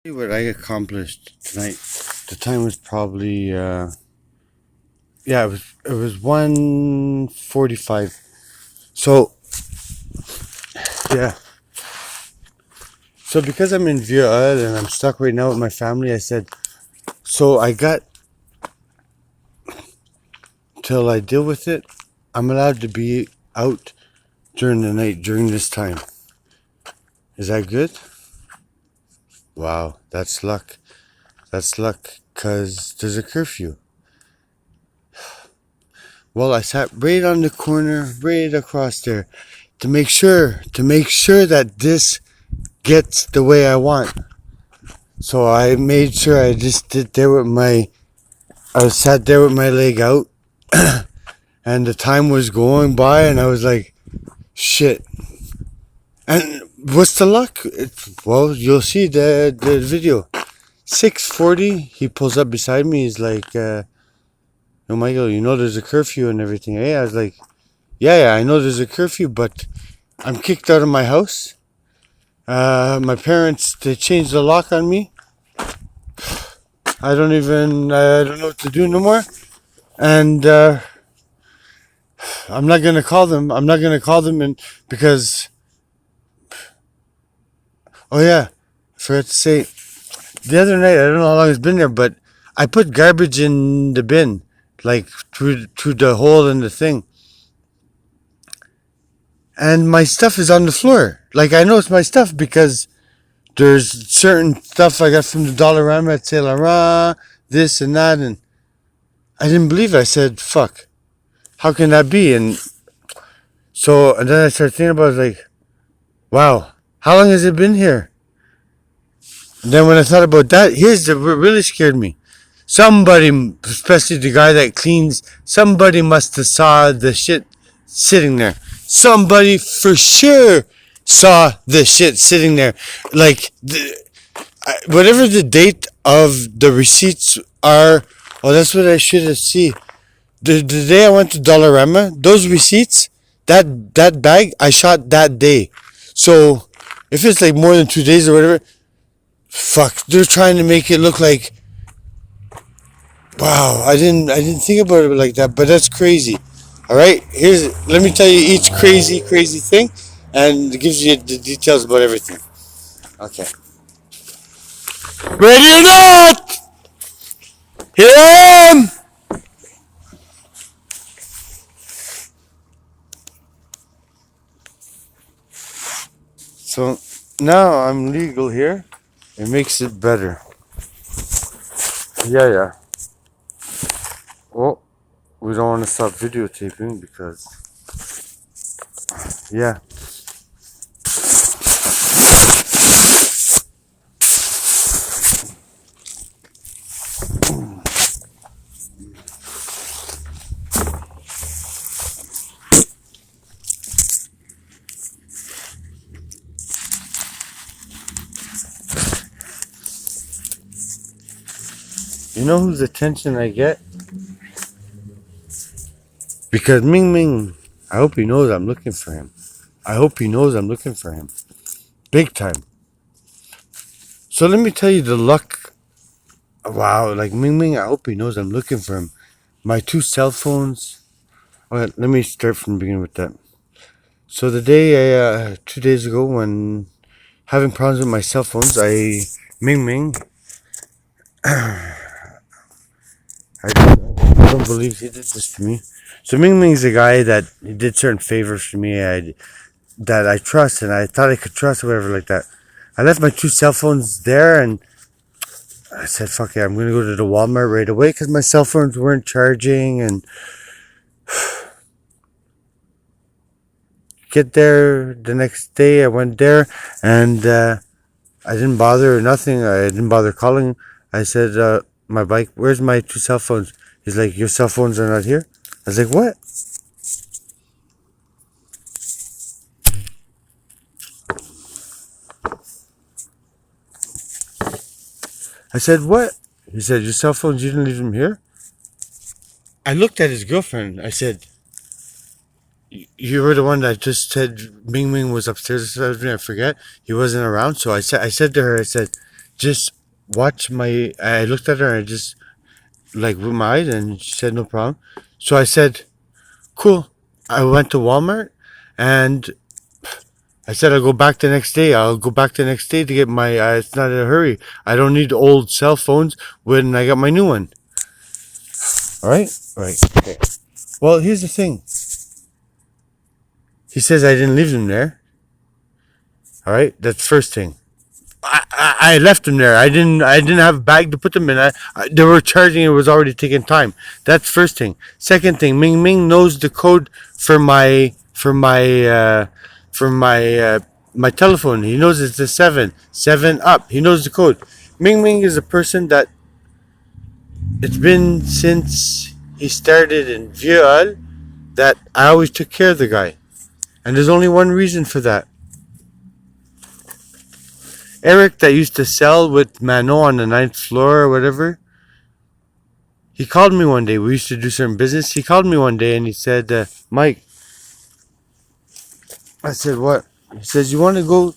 See what I accomplished tonight. The time was probably it was 1:45. So yeah. So because I'm in Vieux and I'm stuck right now with my family, I said so I got till I deal with it, I'm allowed to be out during the night during this time. Is that good? Wow, that's luck. That's luck cuz there's a curfew. Well, I sat right on the corner, right across there, to make sure that this gets the way I want. So I made sure I just did there with I sat there with my leg out, and the time was going by, and I was like, shit. And what's the luck? Well, you'll see the video. 6:40, he pulls up beside me. He's like, "Oh, Michael, you know there's a curfew and everything." Hey, I was like, "Yeah, I know there's a curfew, but I'm kicked out of my house. My parents, they changed the lock on me. I don't know what to do no more. And I'm not gonna call them. I'm not gonna call them because, oh yeah, I forgot to say, the other night, I don't know how long it's been there, but I put garbage in the bin, like through the hole in the thing. And my stuff is on the floor. Like, I know it's my stuff because there's certain stuff I got from the Dollarama at Saint Laurent, this and that, and I didn't believe it. I said, fuck, how can that be? And then I started thinking about it, like, wow, how long has it been here? And then when I thought about that, what really scared me. Somebody, especially the guy that cleans, somebody must have saw the shit sitting there. Somebody for sure saw the shit sitting there. Like, whatever the date of the receipts are, oh, that's what I should have seen. The day I went to Dollarama, those receipts, that bag, I shot that day. So, if it's like more than 2 days or whatever, fuck, they're trying to make it look like, wow, I didn't think about it like that, but that's crazy. All right, let me tell you each crazy thing, and it gives you the details about everything. Okay. Ready or not? Here I am. So now I'm legal here. It makes it better. Yeah. Well, we don't want to stop videotaping because, yeah. You know whose attention I get? Because Ming Ming, I hope he knows I'm looking for him. I hope he knows I'm looking for him. Big time. So let me tell you the luck. Wow, like Ming Ming, I hope he knows I'm looking for him. My two cell phones. Okay, let me start from the beginning with that. So the day, 2 days ago, when having problems with my cell phones, Ming Ming, I don't believe he did this to me. So Ming Ming's a guy that he did certain favors for me that I trust, and I thought I could trust or whatever like that. I left my two cell phones there, and I said, fuck yeah, I'm going to go to the Walmart right away because my cell phones weren't charging, and get there the next day. I went there, and I didn't bother or nothing. I didn't bother calling. I said, my bike, where's my two cell phones? He's like, your cell phones are not here? I was like, what? I said, what? He said, your cell phones, you didn't leave them here? I looked at his girlfriend. I said, you were the one that just said Ming Ming was upstairs. I forget. He wasn't around. So I said to her, I said, just watch my. I looked at her and I just like with my eyes, and she said no problem. So I said, cool. I went to Walmart and I said I'll go back the next day. I'll go back the next day to get my. It's not in a hurry. I don't need old cell phones when I got my new one. All right, all right. Okay. Well, here's the thing. He says I didn't leave them there. All right, that's the first thing. I left them there. I didn't have a bag to put them in. They were charging. It was already taking time. That's first thing. Second thing, Ming Ming knows the code for my telephone. He knows it's the 7 up. He knows the code. Ming Ming is a person that it's been since he started in Viol that I always took care of the guy, and there's only one reason for that. Eric that used to sell with Mano on the ninth floor or whatever, he called me one day. We used to do certain business. He called me one day and he said, Mike, I said, what? He says, you want to go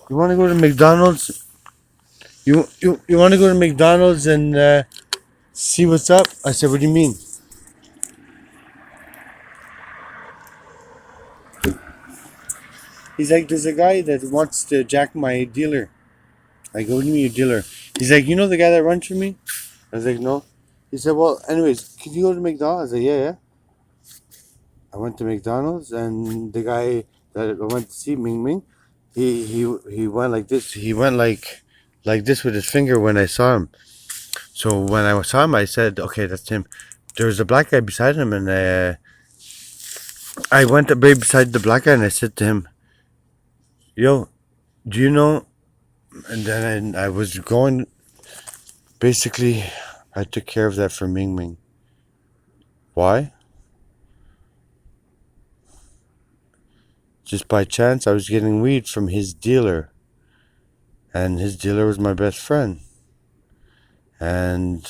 to McDonald's? You want to go to McDonald's and see what's up? I said, what do you mean? He's like, there's a guy that wants to jack my dealer. I go, what do you mean your dealer? He's like, you know the guy that runs for me? I was like, no. He said, well, anyways, could you go to McDonald's? I said, yeah. I went to McDonald's and the guy that I went to see, Ming Ming, he went like this. He went like this with his finger when I saw him. So when I saw him, I said, okay, that's him. There was a black guy beside him, and I went right beside the black guy and I said to him, yo, do you know? And then I was going, basically, I took care of that for Ming Ming. Why? Just by chance, I was getting weed from his dealer. And his dealer was my best friend. And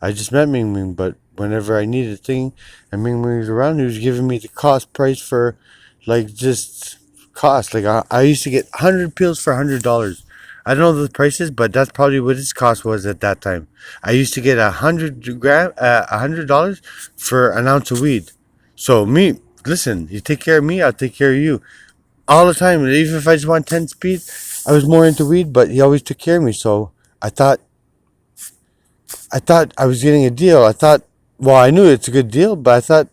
I just met Ming Ming, but whenever I needed a thing and Ming Ming was around, he was giving me the cost price for, like, just cost. Like, I used to get 100 pills for $100. I don't know the prices, but that's probably what his cost was at that time. I used to get $100 for an ounce of weed. So listen, you take care of me, I'll take care of you. All the time, even if I just want 10 speed, I was more into weed, but he always took care of me. So I thought I was getting a deal. Well, I knew it's a good deal, but I thought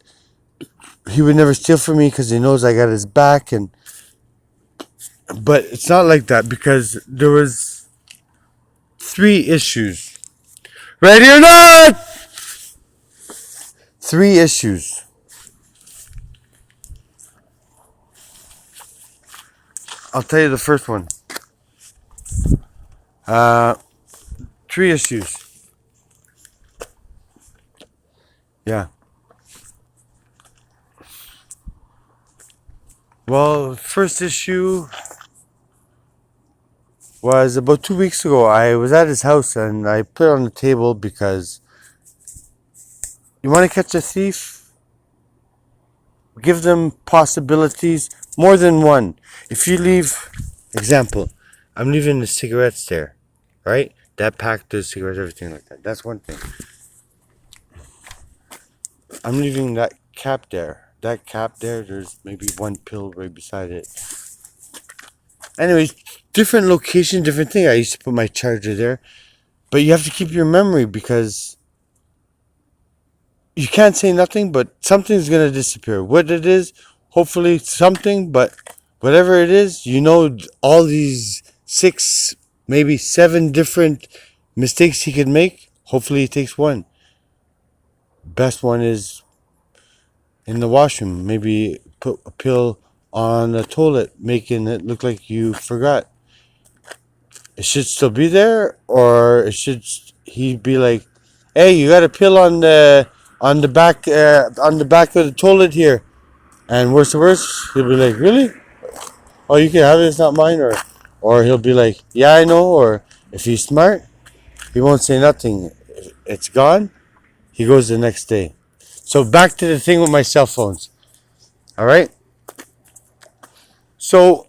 he would never steal from me because he knows I got his back. But it's not like that because there was 3 issues. Ready or not? 3 issues. I'll tell you the first one. 3 issues. Yeah. Well, first issue was about 2 weeks ago. I was at his house and I put it on the table because you want to catch a thief? Give them possibilities, more than one. If you leave, example, I'm leaving the cigarettes there, right? That pack, the cigarettes, everything like that. That's one thing. I'm leaving that cap there. That cap there, there's maybe 1 pill right beside it. Anyways, different location, different thing. I used to put my charger there. But you have to keep your memory because you can't say nothing, but something's going to disappear. What it is, hopefully something, but whatever it is, you know all these 6, maybe 7 different mistakes he could make. Hopefully he takes one. Best one is in the washroom. Maybe put a pill on the toilet, making it look like you forgot. It should still be there, or it should he be like, "Hey, you got a pill on the back of the toilet here," and worse, he'll be like, "Really? Oh, you can have it. It's not mine," or he'll be like, "Yeah, I know," or if he's smart, he won't say nothing. If it's gone, he goes the next day. So back to the thing with my cell phones. All right. So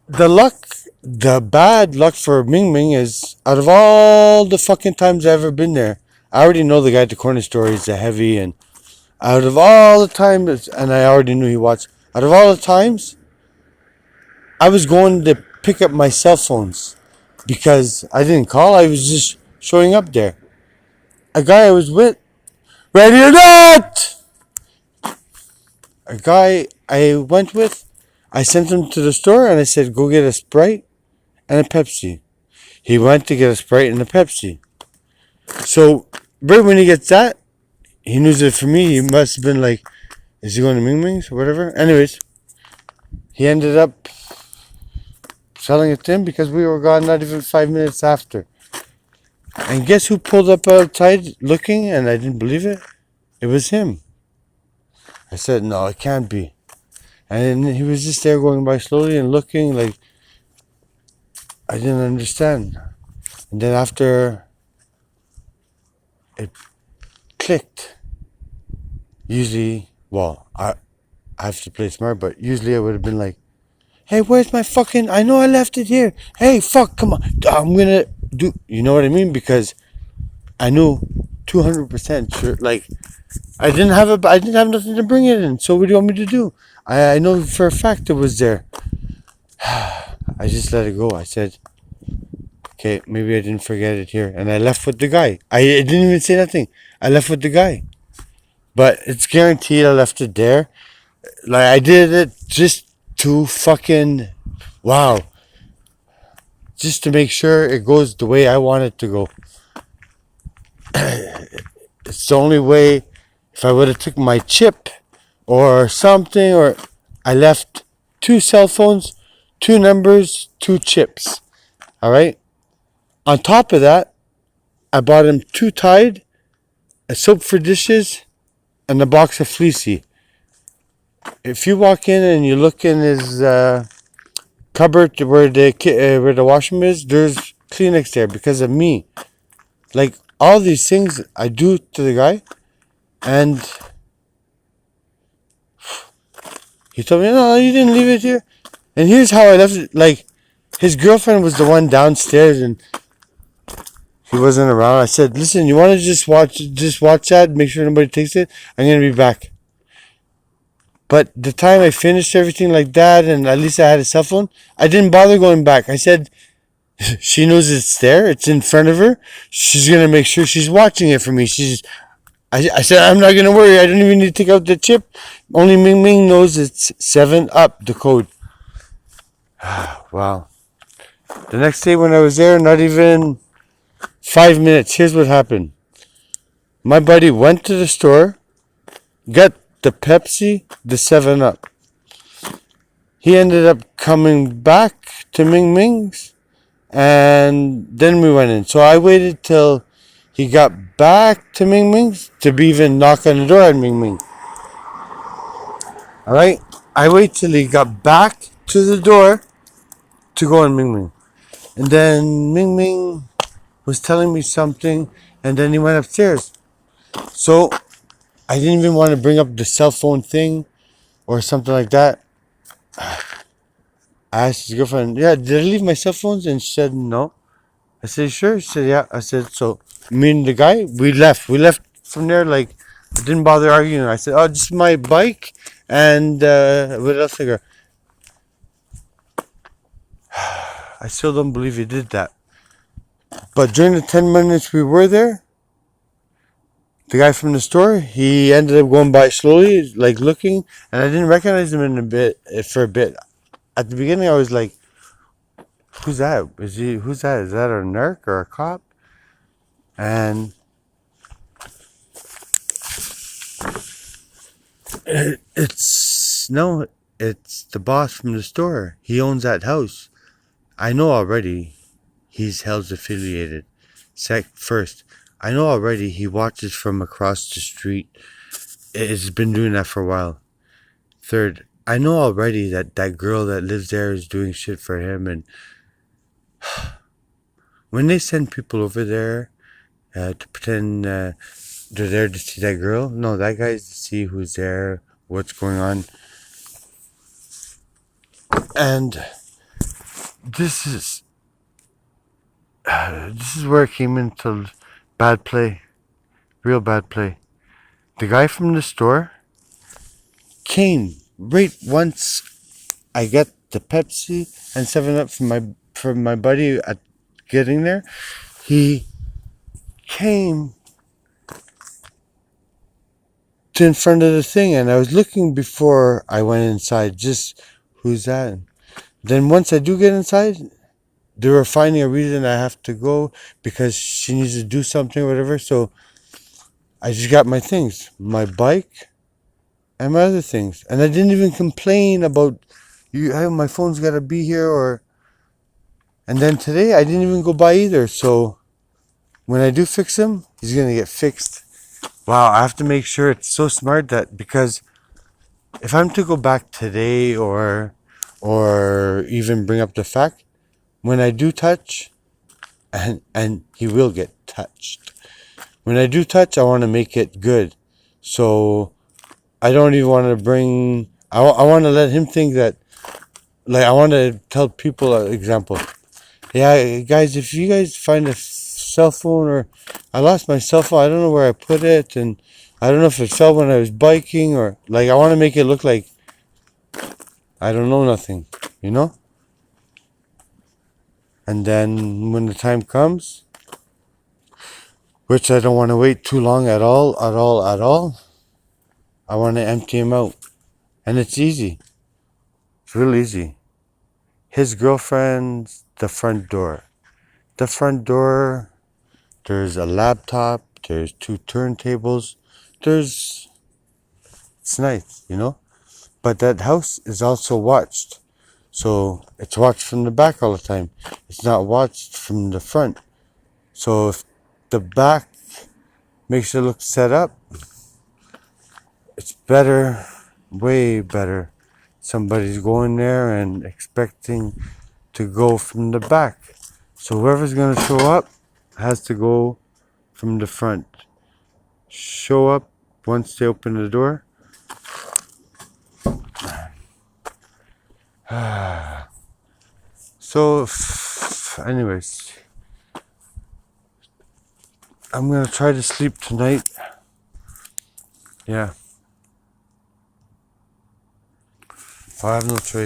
the bad luck for Ming Ming is out of all the fucking times I've ever been there, I already know the guy at the corner store is a heavy, and out of all the times, and I already knew he watched, out of all the times, I was going to pick up my cell phones because I didn't call, I was just showing up there. A guy I was with, ready or not! A guy I went with, I sent him to the store and I said, go get a Sprite and a Pepsi. He went to get a Sprite and a Pepsi. So, right when he gets that, he knew that for me, he must have been like, is he going to Ming Ming's or whatever? Anyways, he ended up selling it to him because we were gone not even 5 minutes after. And guess who pulled up outside looking, and I didn't believe it? It was him. I said, no, it can't be. And he was just there going by slowly and looking like I didn't understand. And then after it clicked, usually, well, I have to play smart, but usually I would have been like, hey, where's my fucking, I know I left it here. Hey, fuck, come on. I'm going to do, you know what I mean? Because I knew 200% sure, like, I didn't have nothing to bring it in. So what do you want me to do? I know for a fact it was there. I just let it go. I said, okay, maybe I didn't forget it here. And I left with the guy. I didn't even say nothing. I left with the guy. But it's guaranteed I left it there. Like, I did it just to fucking, wow. Just to make sure it goes the way I want it to go. It's the only way. If I would have took my chip or something, or I left 2 cell phones, 2 numbers, 2 chips. All right. On top of that, I bought him 2 Tide, a soap for dishes, and a box of Fleecy. If you walk in and you look in his cupboard where the washroom is, there's Kleenex there because of me. Like, all these things I do to the guy, and he told me, no, you didn't leave it here. And here's how I left it. Like, his girlfriend was the one downstairs and he wasn't around. I said, listen, you want to just watch that, make sure nobody takes it? I'm going to be back. But the time I finished everything like that, and at least I had a cell phone, I didn't bother going back. I said, she knows it's there. It's in front of her. She's going to make sure she's watching it for me. I said, I'm not going to worry. I don't even need to take out the chip. Only Ming Ming knows it's 7 up, the code. Wow. The next day when I was there, not even 5 minutes, here's what happened. My buddy went to the store, got the Pepsi, the 7 Up. He ended up coming back to Ming Ming's, and then we went in. So I waited till he got back to Ming Ming's to be even knock on the door at Ming Ming. Alright? I wait till he got back to the door to go on Ming Ming. And then Ming Ming was telling me something, and then he went upstairs. So I didn't even want to bring up the cell phone thing or something like that. I asked his girlfriend, yeah, did I leave my cell phones? And she said, no. I said, sure? She said, yeah. I said, so me and the guy, we left. We left from there, like, I didn't bother arguing. I said, oh, just my bike and what else I got? I still don't believe he did that. But during the 10 minutes we were there, the guy from the store, he ended up going by slowly, like looking, and I didn't recognize him for a bit. At the beginning, I was like, who's that? Who's that? Is that a narc or a cop? And it's the boss from the store. He owns that house. I know already he's Hell's affiliated. First, I know already he watches from across the street. It's been doing that for a while. Third, I know already that girl that lives there is doing shit for him. And when they send people over there to pretend they're there to see that girl, no, that guy's to see who's there, what's going on. And this is this is where it came into bad play, real bad play. The guy from the store came right once I got the Pepsi and 7 Up from my buddy at getting there. He came to in front of the thing, and I was looking before I went inside. Just who's that? Then once I do get inside, they were finding a reason I have to go because she needs to do something or whatever. So I just got my things, my bike and my other things, and I didn't even complain about you. Hey, my phone's gotta be here, or. And then today I didn't even go by either. So when I do fix him, he's gonna get fixed. Wow, I have to make sure it's so smart that because if I'm to go back today or even bring up the fact when I do touch, and he will get touched. When I do touch, I want to make it good. So I don't even want to bring. I want to let him think that. Like I want to tell people an example. Yeah, guys, if you guys find a cell phone or I lost my cell phone, I don't know where I put it, and I don't know if it fell when I was biking or like I want to make it look like I don't know nothing, you know? And then when the time comes, which I don't want to wait too long at all, I want to empty him out. And it's easy. It's real easy. His girlfriend's the front door. The front door, there's a laptop, there's 2 turntables, it's nice, you know? But that house is also watched. So it's watched from the back all the time. It's not watched from the front. So if the back makes it look set up, it's better, way better. Somebody's going there and expecting to go from the back. So whoever's going to show up has to go from the front. Show up once they open the door. So, anyways, I'm going to try to sleep tonight. Yeah. I have no choice.